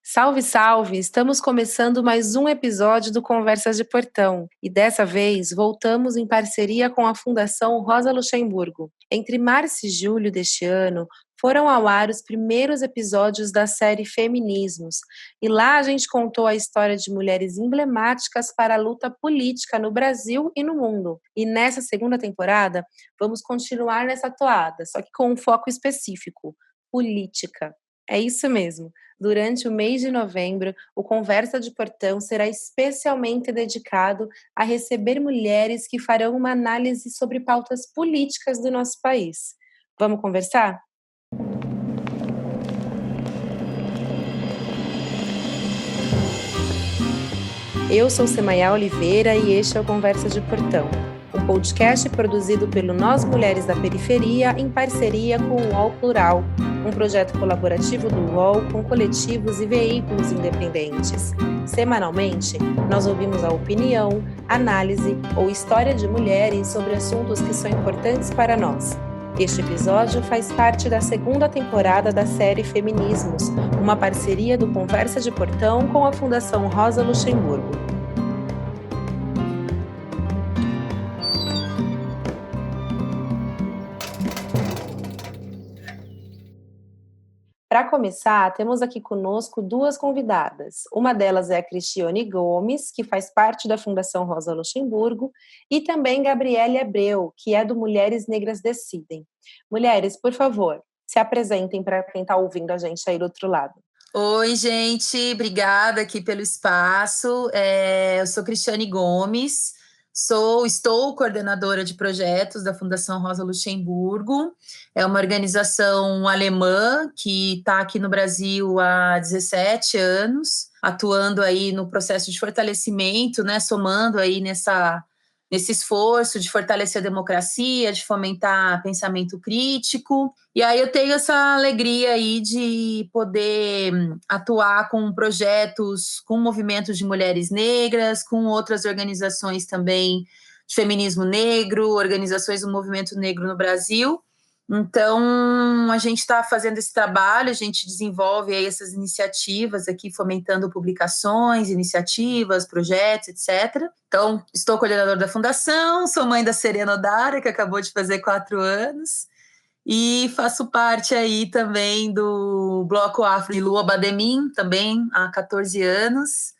Salve, salve! Estamos começando mais um episódio do Conversas de Portão e dessa vez voltamos em parceria com a Fundação Rosa Luxemburgo. Entre março e julho deste ano foram ao ar os primeiros episódios da série Feminismos e lá a gente contou a história de mulheres emblemáticas para a luta política no Brasil e no mundo. E nessa segunda temporada vamos continuar nessa toada, só que com um foco específico: política. É isso mesmo. Durante o mês de novembro, o Conversa de Portão será especialmente dedicado a receber mulheres que farão uma análise sobre pautas políticas do nosso país. Vamos conversar? Eu sou Semaia Oliveira e este é o Conversa de Portão, um podcast produzido pelo Nós Mulheres da Periferia em parceria com o UOL Plural, um projeto colaborativo do UOL com coletivos e veículos independentes. Semanalmente, nós ouvimos a opinião, análise ou história de mulheres sobre assuntos que são importantes para nós. Este episódio faz parte da segunda temporada da série Feminismos, uma parceria do Conversa de Portão com a Fundação Rosa Luxemburgo. Para começar, temos aqui conosco duas convidadas. Uma delas é a Cristiane Gomes, que faz parte da Fundação Rosa Luxemburgo, e também Gabriele Abreu, que é do Mulheres Negras Decidem. Mulheres, por favor, se apresentem para quem está ouvindo a gente aí do outro lado. Oi, gente, obrigada aqui pelo espaço. Eu sou Cristiane Gomes, estou coordenadora de projetos da Fundação Rosa Luxemburgo. É uma organização alemã que está aqui no Brasil há 17 anos, atuando aí no processo de fortalecimento, né, somando aí nesse esforço de fortalecer a democracia, de fomentar pensamento crítico. E aí eu tenho essa alegria aí de poder atuar com projetos, com movimentos de mulheres negras, com outras organizações também de feminismo negro, organizações do movimento negro no Brasil. Então, a gente está fazendo esse trabalho, a gente desenvolve aí essas iniciativas aqui, fomentando publicações, iniciativas, projetos, etc. Então, estou coordenadora da fundação, sou mãe da Serena Odara, que acabou de fazer 4 anos, e faço parte aí também do Bloco Afro de Lua Bademin, também há 14 anos,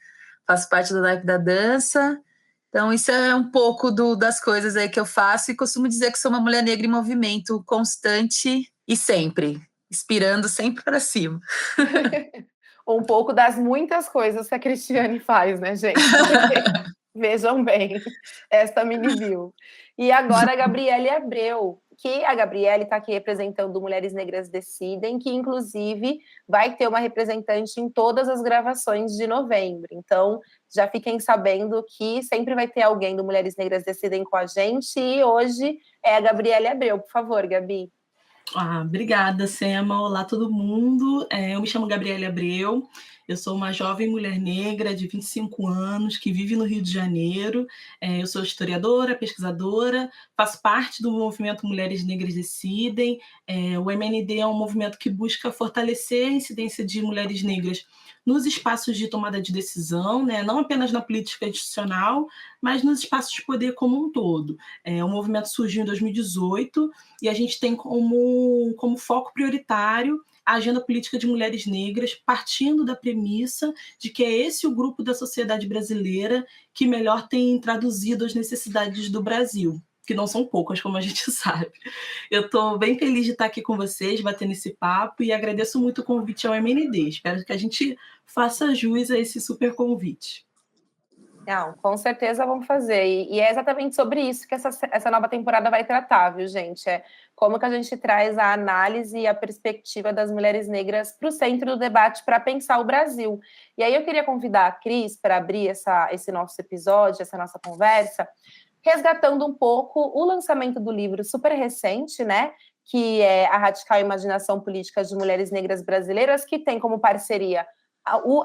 faço parte do naipe da dança. Então, isso é um pouco das coisas aí que eu faço e costumo dizer que sou uma mulher negra em movimento constante e sempre, inspirando sempre para cima. Um pouco das muitas coisas que a Cristiane faz, né, gente? Vejam bem, esta mini bio. E agora a Gabriele Abreu, que a Gabriele está aqui representando Mulheres Negras Decidem, que inclusive vai ter uma representante em todas as gravações de novembro. Então, já fiquem sabendo que sempre vai ter alguém do Mulheres Negras Decidem com a gente, e hoje é a Gabriele Abreu. Por favor, Gabi. Obrigada, Sema. Olá, todo mundo. Eu me chamo Gabriele Abreu, eu sou uma jovem mulher negra de 25 anos que vive no Rio de Janeiro. Eu sou historiadora, pesquisadora, faço parte do movimento Mulheres Negras Decidem. O MND é um movimento que busca fortalecer a incidência de mulheres negras nos espaços de tomada de decisão, né? Não apenas na política institucional, mas nos espaços de poder como um todo. O movimento surgiu em 2018 e a gente tem como foco prioritário a agenda política de mulheres negras, partindo da premissa de que é esse o grupo da sociedade brasileira que melhor tem traduzido as necessidades do Brasil, que não são poucas, como a gente sabe. Eu estou bem feliz de estar aqui com vocês, batendo esse papo, e agradeço muito o convite ao MND. Espero que a gente faça jus a esse super convite. Não, com certeza vamos fazer. E é exatamente sobre isso que essa nova temporada vai tratar, viu, gente? É como que a gente traz a análise e a perspectiva das mulheres negras para o centro do debate para pensar o Brasil. E aí eu queria convidar a Cris para abrir esse nosso episódio, essa nossa conversa, resgatando um pouco o lançamento do livro super recente, né? Que é A Radical Imaginação Política de Mulheres Negras Brasileiras, que tem como parceria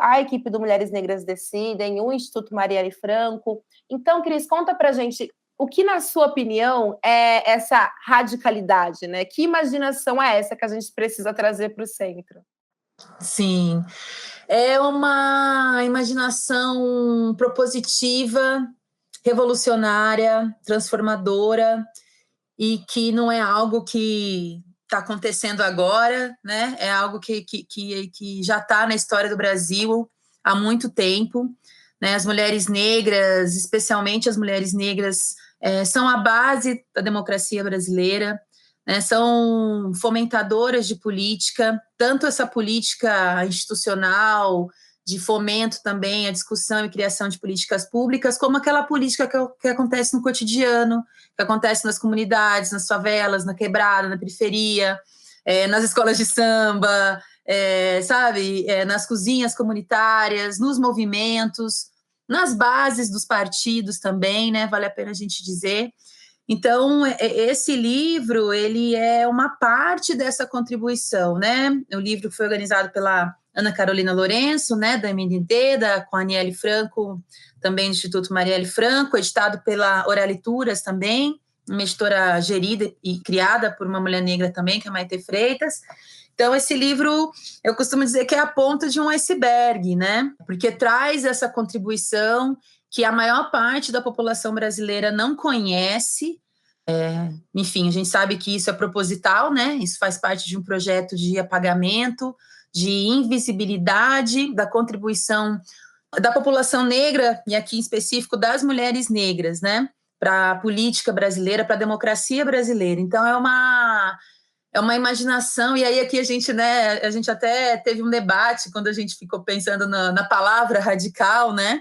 a equipe do Mulheres Negras Decidem, o Instituto Marielle Franco. Então, Cris, conta pra gente o que, na sua opinião, é essa radicalidade, né? Que imaginação é essa que a gente precisa trazer para o centro? Sim, É uma imaginação propositiva, revolucionária, transformadora, e que não é algo que está acontecendo agora, né? É algo que já está na história do Brasil há muito tempo, né? As mulheres negras, especialmente as mulheres negras, são a base da democracia brasileira, né? São fomentadoras de política, tanto essa política institucional, de fomento também à discussão e criação de políticas públicas, como aquela política que acontece no cotidiano, que acontece nas comunidades, nas favelas, na quebrada, na periferia, nas escolas de samba, sabe, nas cozinhas comunitárias, nos movimentos, nas bases dos partidos também, né? Vale a pena a gente dizer. Então, esse livro, ele é uma parte dessa contribuição, né? O livro foi organizado pela Ana Carolina Lourenço, né, da MND, com a Aniele Franco, também do Instituto Marielle Franco, editado pela Oralituras também, uma editora gerida e criada por uma mulher negra também, que é a Maite Freitas. Então, esse livro, eu costumo dizer que é a ponta de um iceberg, né? Porque traz essa contribuição que a maior parte da população brasileira não conhece. Enfim, a gente sabe que isso é proposital, né? Isso faz parte de um projeto de apagamento, de invisibilidade da contribuição da população negra, e aqui em específico das mulheres negras, né? Para a política brasileira, para a democracia brasileira. Então, é uma imaginação, e aí aqui a gente, né, a gente até teve um debate quando a gente ficou pensando na palavra radical, né,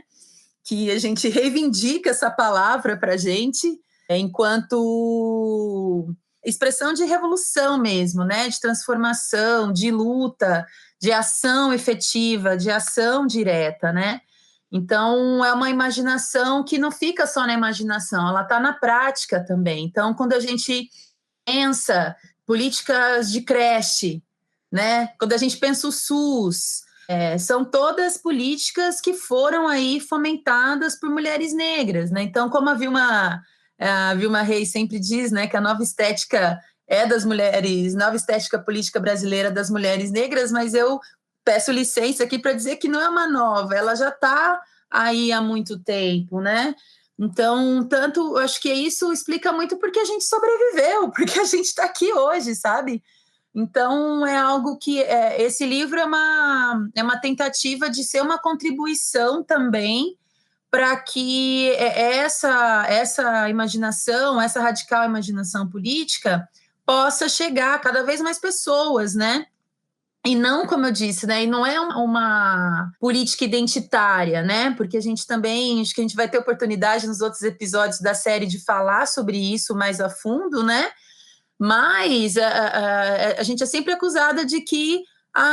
que a gente reivindica essa palavra para a gente, enquanto expressão de revolução mesmo, né, de transformação, de luta, de ação efetiva, de ação direta, né. Então, é uma imaginação que não fica só na imaginação, ela está na prática também. Então, quando a gente pensa políticas de creche, né? Quando a gente pensa o SUS, são todas políticas que foram aí fomentadas por mulheres negras, né? Então, como a Vilma Reis sempre diz, né, que a nova estética é das mulheres, nova estética política brasileira das mulheres negras, mas eu peço licença aqui para dizer que não é uma nova, ela já está aí há muito tempo, né? Então, tanto, acho que isso explica muito porque a gente sobreviveu, porque a gente está aqui hoje, sabe? Então, é algo que esse livro é uma tentativa de ser uma contribuição também para que essa imaginação, essa radical imaginação política possa chegar a cada vez mais pessoas, né? E não, como eu disse, né? E não é uma política identitária, né? Porque a gente também, acho que a gente vai ter oportunidade nos outros episódios da série de falar sobre isso mais a fundo, né? Mas a gente é sempre acusada de que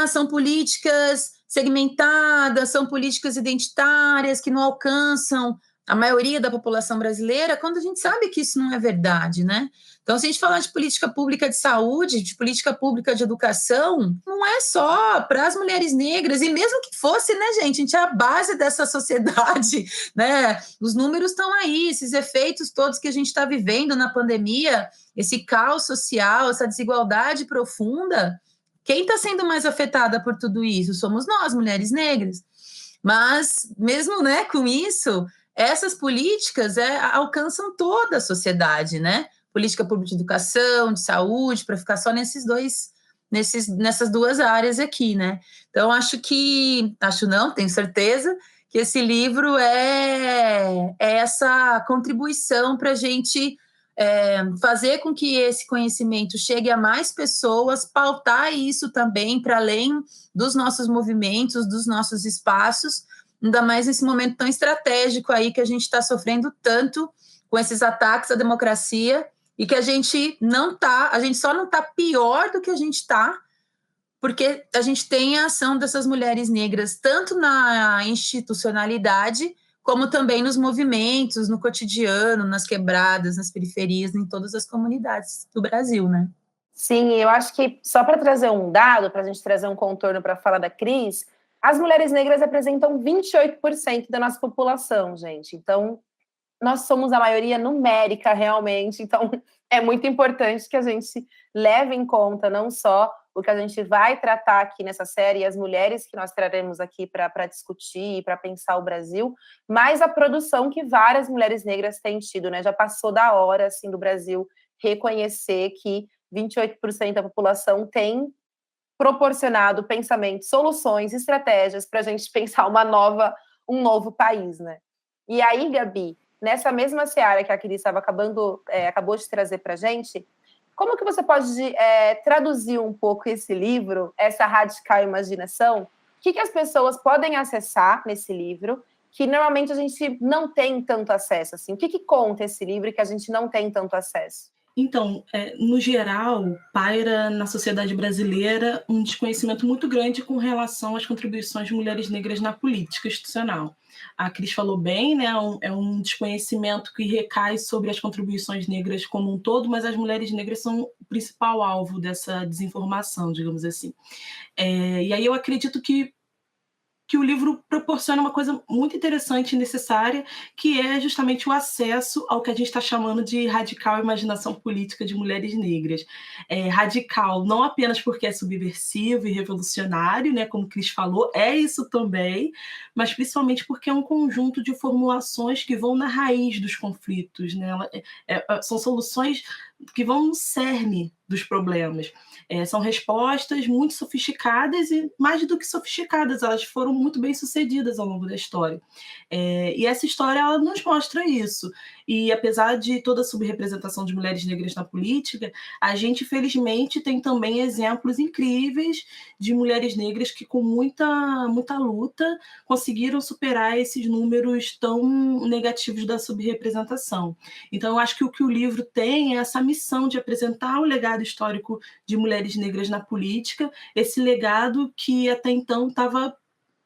são políticas segmentadas, são políticas identitárias que não alcançam a maioria da população brasileira, quando a gente sabe que isso não é verdade, né? Então, se a gente falar de política pública de saúde, de política pública de educação, não é só para as mulheres negras, e mesmo que fosse, né, gente? A gente é a base dessa sociedade, né? Os números estão aí, esses efeitos todos que a gente está vivendo na pandemia, esse caos social, essa desigualdade profunda. Quem está sendo mais afetada por tudo isso? Somos nós, mulheres negras. Mas, mesmo, né, com isso, essas políticas alcançam toda a sociedade, né? Política pública de educação, de saúde, para ficar só nessas duas áreas aqui, né? Então, tenho certeza que esse livro é essa contribuição para a gente fazer com que esse conhecimento chegue a mais pessoas, pautar isso também para além dos nossos movimentos, dos nossos espaços, ainda mais nesse momento tão estratégico aí que a gente está sofrendo tanto com esses ataques à democracia, e que a gente só não está pior do que a gente está, porque a gente tem a ação dessas mulheres negras, tanto na institucionalidade, como também nos movimentos, no cotidiano, nas quebradas, nas periferias, em todas as comunidades do Brasil, né? Sim, eu acho que, só para trazer um dado, para a gente trazer um contorno para a fala da Cris, as mulheres negras representam 28% da nossa população, gente. Então, nós somos a maioria numérica, realmente. Então, é muito importante que a gente leve em conta não só o que a gente vai tratar aqui nessa série, as mulheres que nós traremos aqui para discutir, para pensar o Brasil, mas a produção que várias mulheres negras têm tido, né? Já passou da hora, assim, do Brasil reconhecer que 28% da população tem proporcionado pensamento, soluções, estratégias para a gente pensar um novo país, né? E aí, Gabi, nessa mesma seara que a Cris acabou de trazer para a gente, como que você pode traduzir um pouco esse livro, essa radical imaginação? O que as pessoas podem acessar nesse livro, que normalmente a gente não tem tanto acesso? Assim? O que conta esse livro que a gente não tem tanto acesso? Então, no geral, paira na sociedade brasileira um desconhecimento muito grande com relação às contribuições de mulheres negras na política institucional. A Cris falou bem, né? É um desconhecimento que recai sobre as contribuições negras como um todo, mas as mulheres negras são o principal alvo dessa desinformação, digamos assim. E aí eu acredito que o livro proporciona uma coisa muito interessante e necessária, que é justamente o acesso ao que a gente está chamando de radical imaginação política de mulheres negras. Radical não apenas porque é subversivo e revolucionário, né, como o Cris falou, é isso também, mas principalmente porque é um conjunto de formulações que vão na raiz dos conflitos, né? São soluções que vão no cerne dos problemas. São respostas muito sofisticadas e, mais do que sofisticadas, elas foram muito bem sucedidas ao longo da história. E essa história ela nos mostra isso. E apesar de toda a subrepresentação de mulheres negras na política, a gente, felizmente, tem também exemplos incríveis de mulheres negras que, com muita luta, conseguiram superar esses números tão negativos da subrepresentação. Então, eu acho que o que o livro tem é essa missão de apresentar o legado histórico de mulheres negras na política, esse legado que até então estava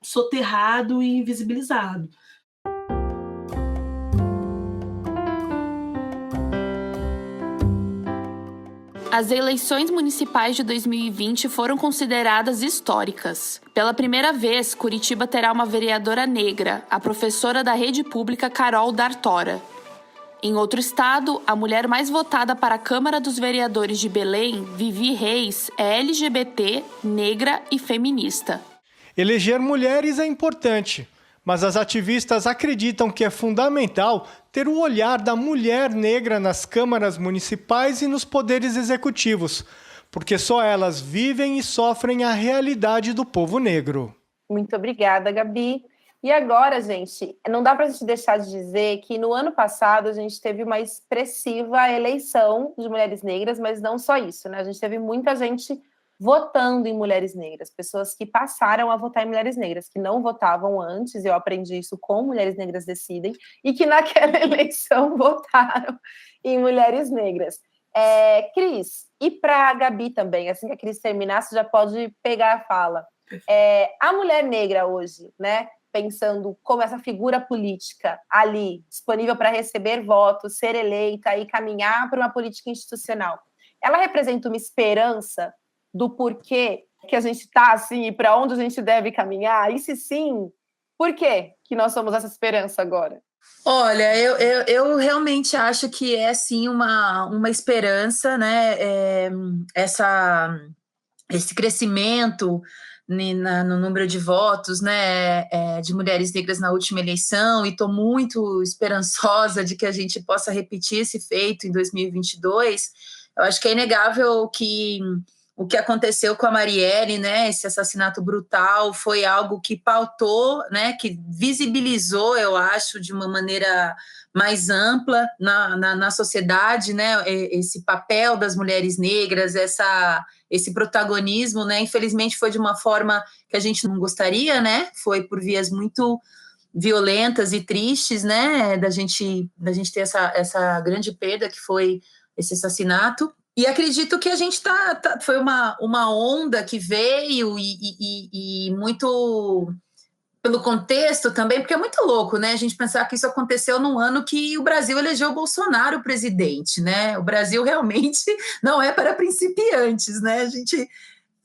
soterrado e invisibilizado. As eleições municipais de 2020 foram consideradas históricas. Pela primeira vez, Curitiba terá uma vereadora negra, a professora da rede pública Carol D'Artora. Em outro estado, a mulher mais votada para a Câmara dos Vereadores de Belém, Vivi Reis, é LGBT, negra e feminista. Eleger mulheres é importante, mas as ativistas acreditam que é fundamental ter o olhar da mulher negra nas câmaras municipais e nos poderes executivos, porque só elas vivem e sofrem a realidade do povo negro. Muito obrigada, Gabi. E agora, gente, não dá para a gente deixar de dizer que no ano passado a gente teve uma expressiva eleição de mulheres negras, mas não só isso, né? A gente teve muita gente votando em mulheres negras, pessoas que passaram a votar em mulheres negras, que não votavam antes, eu aprendi isso com Mulheres Negras Decidem, e que naquela eleição votaram em mulheres negras. Cris, e para a Gabi também, assim que a Cris terminar, você já pode pegar a fala. A mulher negra hoje, né, pensando como essa figura política ali, disponível para receber votos, ser eleita e caminhar para uma política institucional, ela representa uma esperança do porquê que a gente está assim e para onde a gente deve caminhar? E se sim, por quê que nós somos essa esperança agora? Olha, eu realmente acho que é sim uma esperança, né? Esse crescimento no número de votos, né, de mulheres negras na última eleição, e estou muito esperançosa de que a gente possa repetir esse feito em 2022. Eu acho que é inegável que o que aconteceu com a Marielle, né, esse assassinato brutal, foi algo que pautou, né, que visibilizou, eu acho, de uma maneira mais ampla na sociedade, né, esse papel das mulheres negras, esse protagonismo, né, infelizmente foi de uma forma que a gente não gostaria, né, foi por vias muito violentas e tristes, né, da gente ter essa grande perda que foi esse assassinato. E acredito que a gente foi uma onda que veio e muito pelo contexto também, porque é muito louco, né? A gente pensar que isso aconteceu num ano que o Brasil elegeu o Bolsonaro presidente, né? O Brasil realmente não é para principiantes, né? A gente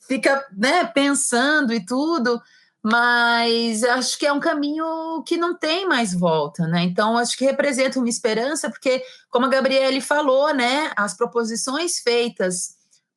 fica, né, pensando e tudo, mas acho que é um caminho que não tem mais volta, né? Então, acho que representa uma esperança, porque, como a Gabriele falou, né, as proposições feitas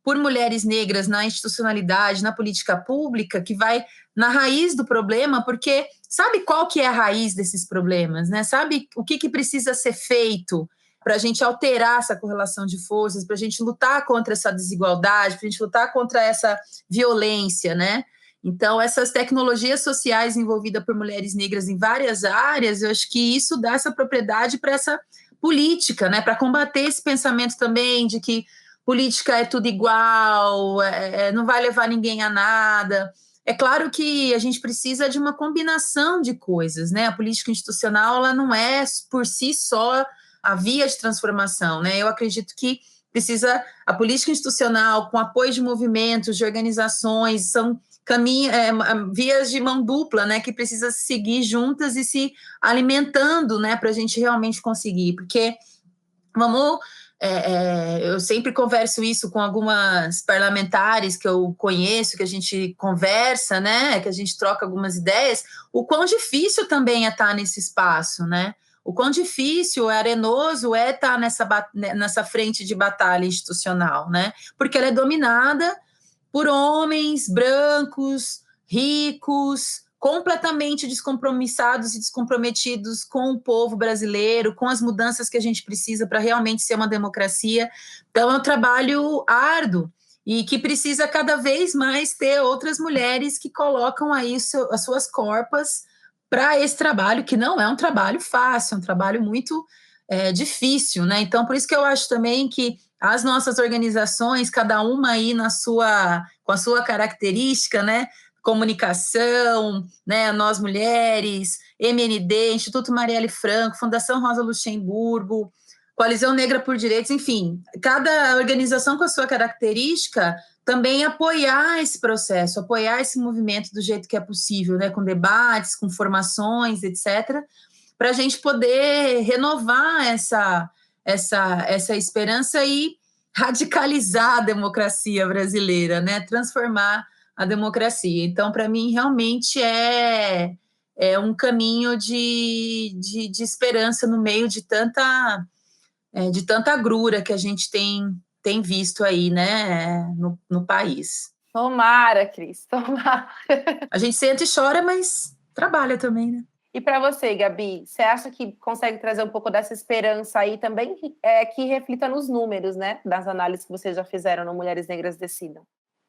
por mulheres negras na institucionalidade, na política pública, que vai na raiz do problema, porque sabe qual que é a raiz desses problemas, né? Sabe o que precisa ser feito para a gente alterar essa correlação de forças, para a gente lutar contra essa desigualdade, para a gente lutar contra essa violência, né? Então, essas tecnologias sociais envolvidas por mulheres negras em várias áreas, eu acho que isso dá essa propriedade para essa política, né? Para combater esse pensamento também de que política é tudo igual, não vai levar ninguém a nada. É claro que a gente precisa de uma combinação de coisas, né? A política institucional, ela não é por si só a via de transformação, né? Eu acredito que precisa a política institucional, com apoio de movimentos, de organizações, são vias de mão dupla, né? Que precisa seguir juntas e se alimentando, né? Para a gente realmente conseguir, porque eu sempre converso isso com algumas parlamentares que eu conheço, que a gente conversa, né? Que a gente troca algumas ideias, o quão difícil também é estar nesse espaço, né? O quão difícil, arenoso é estar nessa frente de batalha institucional, né? Porque ela é dominada por homens brancos, ricos, completamente descompromissados e descomprometidos com o povo brasileiro, com as mudanças que a gente precisa para realmente ser uma democracia. Então, é um trabalho árduo e que precisa cada vez mais ter outras mulheres que colocam aí as suas corpas para esse trabalho, que não é um trabalho fácil, é um trabalho muito difícil, né? Então, por isso que eu acho também que as nossas organizações, cada uma aí com a sua característica, né? Comunicação, né? Nós Mulheres, MND, Instituto Marielle Franco, Fundação Rosa Luxemburgo, Coalizão Negra por Direitos, enfim, cada organização com a sua característica também apoiar esse processo, apoiar esse movimento do jeito que é possível, né? Com debates, com formações, etc., para a gente poder renovar essa esperança e radicalizar a democracia brasileira, né? Transformar a democracia. Então, para mim, realmente é um caminho de esperança no meio de tanta agrura que a gente tem visto aí, né, no país. Tomara, Cris, tomara. A gente sente e chora, mas trabalha também, né? E para você, Gabi, você acha que consegue trazer um pouco dessa esperança aí também, que reflita nos números, né, das análises que vocês já fizeram no Mulheres Negras Decidam?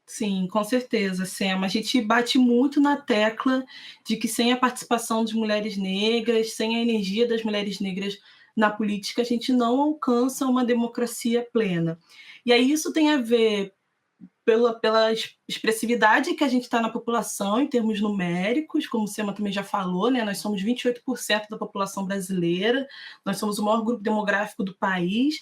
Sim, com certeza, Sema. A gente bate muito na tecla de que sem a participação de mulheres negras, sem a energia das mulheres negras na política, a gente não alcança uma democracia plena. E aí isso tem a ver pela expressividade que a gente está na população em termos numéricos, como o Sema também já falou, né? Nós somos 28% da população brasileira, nós somos o maior grupo demográfico do país,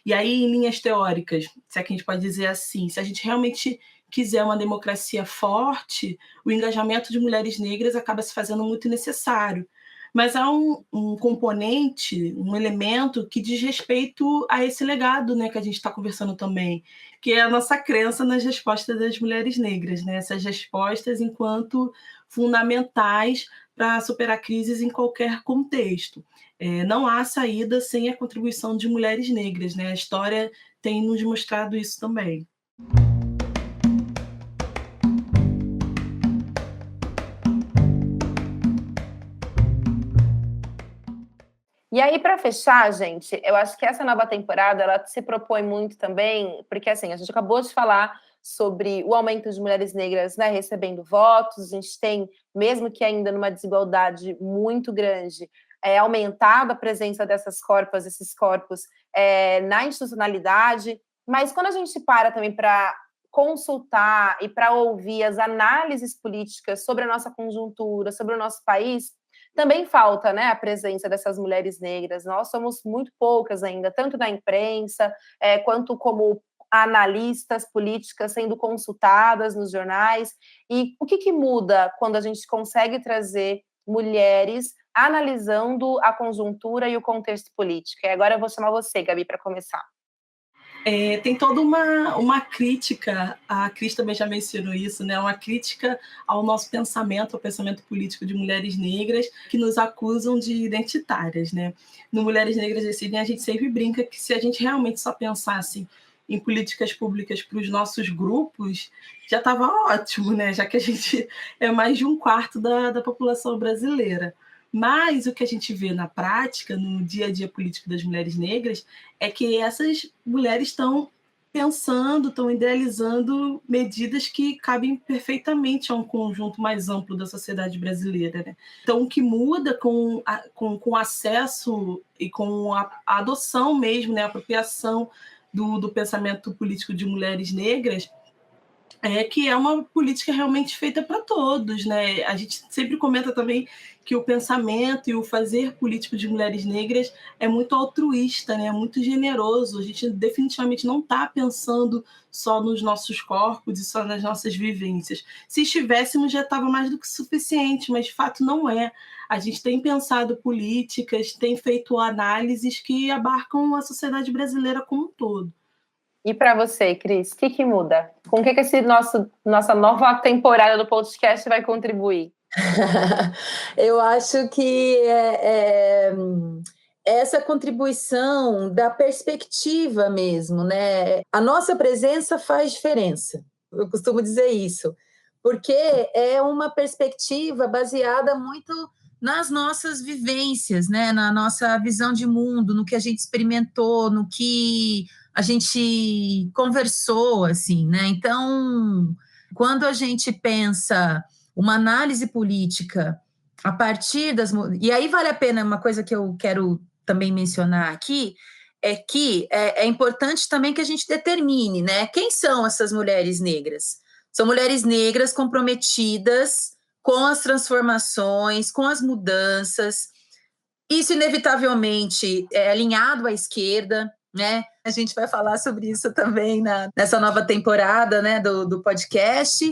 e aí em linhas teóricas, se é que a gente pode dizer assim, se a gente realmente quiser uma democracia forte, o engajamento de mulheres negras acaba se fazendo muito necessário. Mas há um componente, um elemento que diz respeito a esse legado, né, que a gente está conversando também, que é a nossa crença nas respostas das mulheres negras, né? Essas respostas enquanto fundamentais para superar crises em qualquer contexto. Não há saída sem a contribuição de mulheres negras, né? A história tem nos mostrado isso também. E aí, para fechar, gente, eu acho que essa nova temporada, ela se propõe muito também, porque assim, a gente acabou de falar sobre o aumento de mulheres negras, né, recebendo votos, a gente tem, mesmo que ainda numa desigualdade muito grande, aumentado a presença desses corpos na institucionalidade, mas quando a gente para também para consultar e para ouvir as análises políticas sobre a nossa conjuntura, sobre o nosso país, também falta, né, a presença dessas mulheres negras. Nós somos muito poucas ainda, tanto na imprensa, quanto como analistas políticas sendo consultadas nos jornais. E o que muda quando a gente consegue trazer mulheres analisando a conjuntura e o contexto político? E agora eu vou chamar você, Gabi, para começar. Tem toda uma crítica, a Cris também já mencionou isso, né? Uma crítica ao nosso pensamento, ao pensamento político de mulheres negras que nos acusam de identitárias, né? No Mulheres Negras Decidem, a gente sempre brinca que se a gente realmente só pensasse em políticas públicas para os nossos grupos, já estava ótimo, né? Já que a gente é mais de 1/4 da população brasileira. Mas o que a gente vê na prática, no dia a dia político das mulheres negras, é que essas mulheres estão pensando, estão idealizando medidas que cabem perfeitamente a um conjunto mais amplo da sociedade brasileira, né? Então, o que muda com o acesso e com a adoção mesmo, né, a apropriação do pensamento político de mulheres negras, é que é uma política realmente feita para todos, né? A gente sempre comenta também que o pensamento e o fazer político de mulheres negras é muito altruísta, né? É muito generoso. A gente definitivamente não está pensando só nos nossos corpos e só nas nossas vivências. Se estivéssemos, já estava mais do que suficiente, mas de fato não é. A gente tem pensado políticas, tem feito análises que abarcam a sociedade brasileira como um todo. E para você, Cris, o que muda? Com o que esse nossa nova temporada do podcast vai contribuir? Eu acho que essa contribuição da perspectiva mesmo, né? A nossa presença faz diferença. Eu costumo dizer isso, porque é uma perspectiva baseada muito nas nossas vivências, né? Na nossa visão de mundo, no que a gente experimentou, no que a gente conversou, assim, né? Então, quando a gente pensa uma análise política a partir das... E aí vale a pena, uma coisa que eu quero também mencionar aqui, é que é importante também que a gente determine, né? Quem são essas mulheres negras? São mulheres negras comprometidas com as transformações, com as mudanças. Isso, inevitavelmente, é alinhado à esquerda, né? A gente vai falar sobre isso também nessa nova temporada, né, do podcast,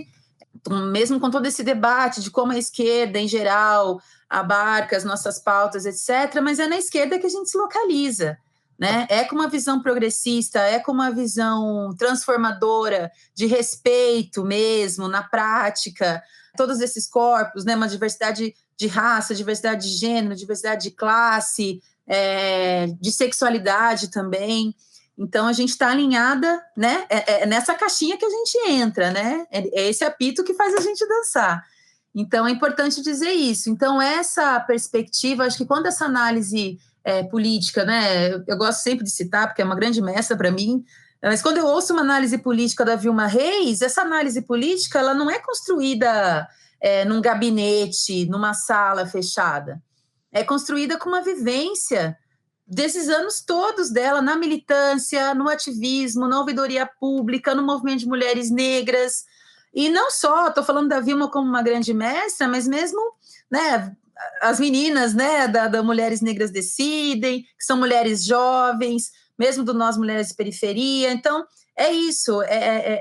mesmo com todo esse debate de como a esquerda, em geral, abarca as nossas pautas, etc., mas é na esquerda que a gente se localiza, né? É com uma visão progressista, é com uma visão transformadora, de respeito mesmo, na prática, todos esses corpos, né? Uma diversidade de raça, diversidade de gênero, diversidade de classe, de sexualidade também. Então, a gente está alinhada, né? É nessa caixinha que a gente entra, né? É esse apito que faz a gente dançar. Então, é importante dizer isso. Então, essa perspectiva, acho que quando essa análise política, né? Eu gosto sempre de citar, porque é uma grande mestra para mim, mas quando eu ouço uma análise política da Vilma Reis, essa análise política, ela não é construída num gabinete, numa sala fechada. É construída com uma vivência desses anos todos dela, na militância, no ativismo, na ouvidoria pública, no movimento de mulheres negras. E não só, estou falando da Vilma como uma grande mestra, mas mesmo, né, as meninas, né, da Mulheres Negras Decidem, que são mulheres jovens, mesmo do Nós Mulheres de Periferia. Então, é isso,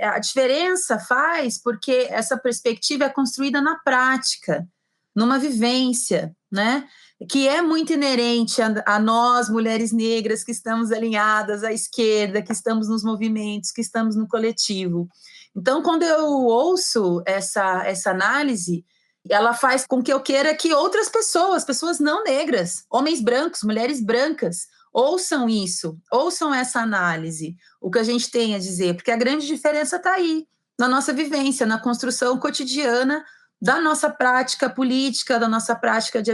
a diferença faz porque essa perspectiva é construída na prática, numa vivência, né? Que é muito inerente a nós, mulheres negras, que estamos alinhadas à esquerda, que estamos nos movimentos, que estamos no coletivo. Então, quando eu ouço essa análise, ela faz com que eu queira que outras pessoas não negras, homens brancos, mulheres brancas, ouçam isso, ouçam essa análise, o que a gente tem a dizer, porque a grande diferença está aí, na nossa vivência, na construção cotidiana da nossa prática política, da nossa prática de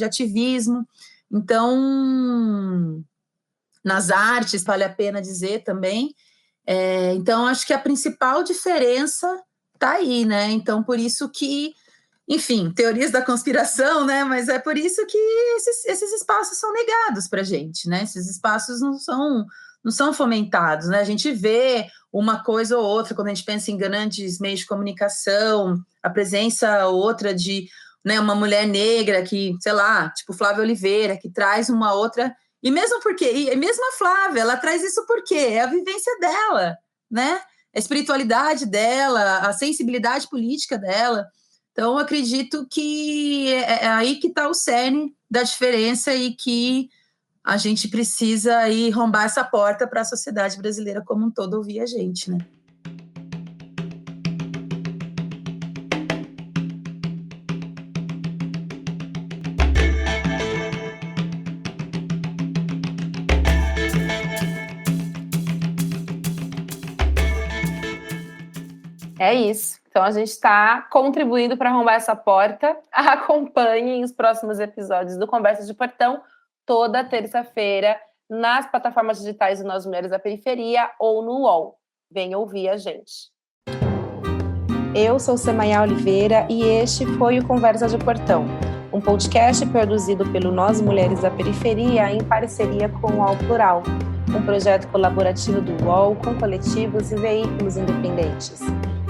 ativismo. Então, nas artes, vale a pena dizer também. Então, acho que a principal diferença está aí, né? Então, por isso que, enfim, teorias da conspiração, né? Mas é por isso que esses espaços são negados para a gente, né? Esses espaços não são fomentados, né? A gente vê uma coisa ou outra quando a gente pensa em grandes meios de comunicação, a presença outra de, né, uma mulher negra que, sei lá, tipo Flávia Oliveira, que traz uma outra... E mesmo a Flávia, ela traz isso porque é a vivência dela, né? A espiritualidade dela, a sensibilidade política dela. Então, eu acredito que é aí que está o cerne da diferença e que a gente precisa aí arrombar essa porta para a sociedade brasileira como um todo ouvir a gente, né? É isso. Então a gente está contribuindo para arrombar essa porta. Acompanhem os próximos episódios do Conversas de Portão, toda terça-feira, nas plataformas digitais do Nós Mulheres da Periferia ou no UOL. Venha ouvir a gente. Eu sou Semaia Oliveira e este foi o Conversas de Portão, um podcast produzido pelo Nós Mulheres da Periferia em parceria com o UOL Plural, um projeto colaborativo do UOL com coletivos e veículos independentes.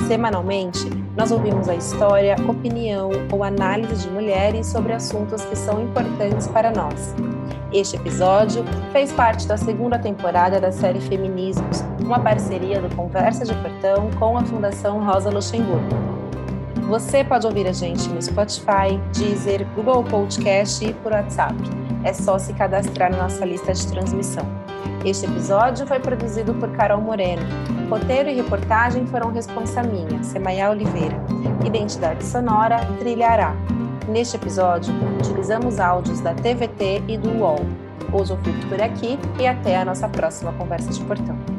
Semanalmente, nós ouvimos a história, opinião ou análise de mulheres sobre assuntos que são importantes para nós. Este episódio fez parte da segunda temporada da série Feminismos, uma parceria do Conversa de Portão com a Fundação Rosa Luxemburgo. Você pode ouvir a gente no Spotify, Deezer, Google Podcast e por WhatsApp. É só se cadastrar na nossa lista de transmissão. Este episódio foi produzido por Carol Moreno. Roteiro e reportagem foram responsa minha, Semaia Oliveira. Identidade sonora, Trilha Ará. Neste episódio, utilizamos áudios da TVT e do UOL. Hoje eu fico por aqui e até a nossa próxima Conversa de Portão.